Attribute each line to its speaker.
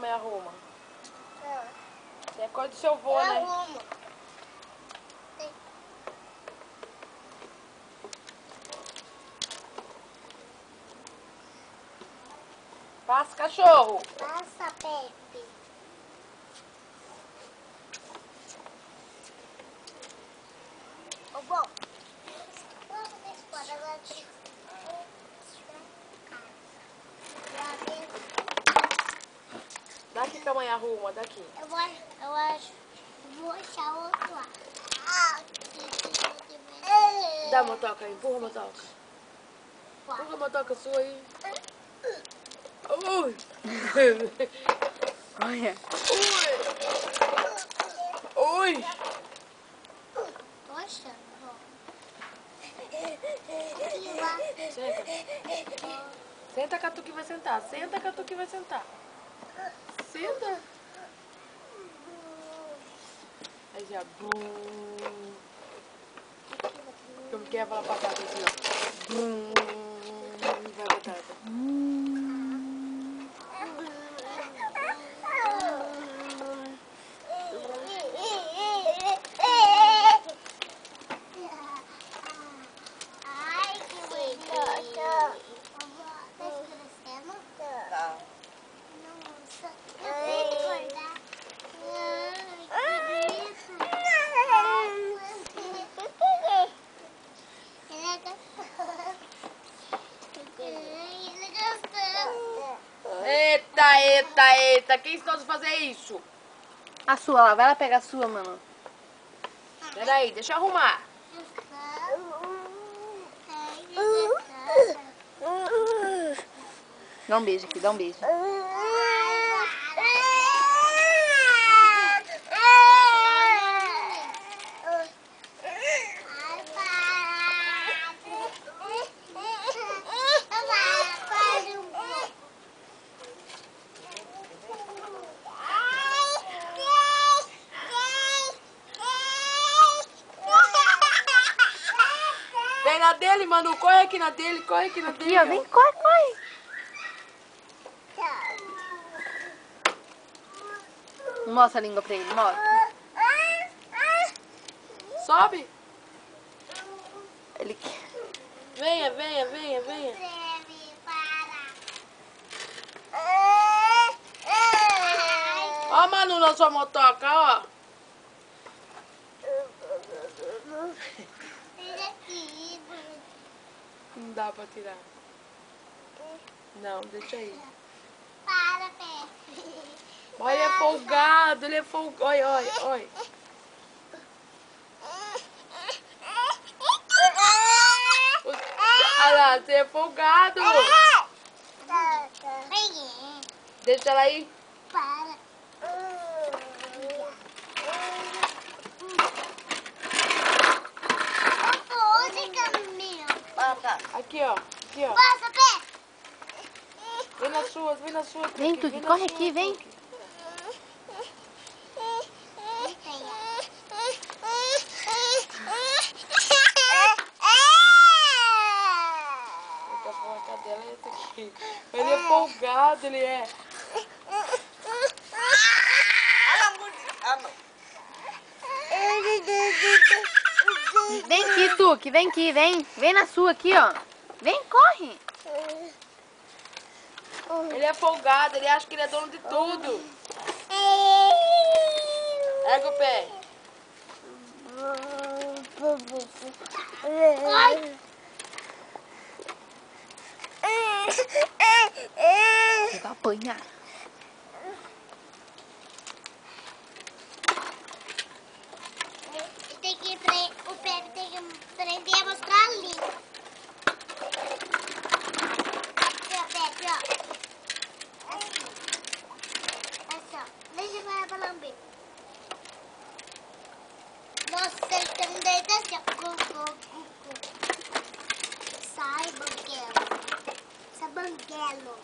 Speaker 1: mãe arruma? É coisa do seu vô, né?
Speaker 2: Arrumo.
Speaker 1: Passa, cachorro.
Speaker 2: Passa, Pepe. Ô, bom. Vamos ver se pode agora.
Speaker 1: Daqui que a mãe arruma, daqui.
Speaker 2: Eu acho. Vou achar outro lá.
Speaker 1: Dá a motoca aí, empurra a motoca. Empurra a motoca sua aí. Ui!
Speaker 3: Olha.
Speaker 1: Ui! Ui!
Speaker 2: Poxa,
Speaker 1: Senta. Senta, Catu, que vai sentar. Senta, Catu, que vai sentar. Senta. Aí já... Como que é falar batata assim, ó. Vai batata.
Speaker 2: Ai, que bonitinho. Tá escurecendo?
Speaker 1: Tá.
Speaker 2: Nossa, eu sei acordar. Ai, que isso. Ele é gostoso. Ele é gostoso.
Speaker 1: Eita, eita, eita. Quem ensinou você a fazer isso?
Speaker 3: A sua lá, vai lá pegar a sua, mano.
Speaker 1: Peraí, deixa eu arrumar.
Speaker 3: Dá um beijo aqui, dá um beijo.
Speaker 1: Vem na dele, Manu. Corre aqui na dele, corre aqui na dele.
Speaker 3: Aqui, ó, vem, corre, corre. Mostra a língua pra ele, mostra.
Speaker 1: Sobe.
Speaker 3: Ele quer.
Speaker 1: Venha, venha, venha, venha. Ó, Manu, na sua motoca, ó. Não dá pra tirar. Não, deixa aí.
Speaker 2: Para, Pepe.
Speaker 1: Olha, ele é folgado, ele é folgado. Olha, olha, olha. Olha lá, você é folgado. Deixa ela aí.
Speaker 2: Para. Onde, Camilo?
Speaker 1: Aqui, ó. Aqui, ó.
Speaker 2: Passa, Pepe.
Speaker 1: Vem na sua, vem na sua.
Speaker 3: Vem,
Speaker 1: Tuki,
Speaker 3: Tuki,
Speaker 1: na
Speaker 3: corre
Speaker 1: sua,
Speaker 3: aqui, vem.
Speaker 1: Tuki. Vou tapar a cadela e esse aqui. Ele é folgado, ele é.
Speaker 3: Vem aqui, Tuki, vem aqui, vem. Vem na sua aqui, ó. Vem, corre.
Speaker 1: Ele é folgado, ele acha que ele é dono de tudo. Pega o pé.
Speaker 3: Você vai apanhar.
Speaker 2: O Pepe tem que aprender a mostrar a língua. Aqui, ó, Pepe, ó. Assim. Assim, ó. Deixa pra lamber. Nossa, ele tem um dedo assim, ó. Sai, banguelo. Sai, banguelo.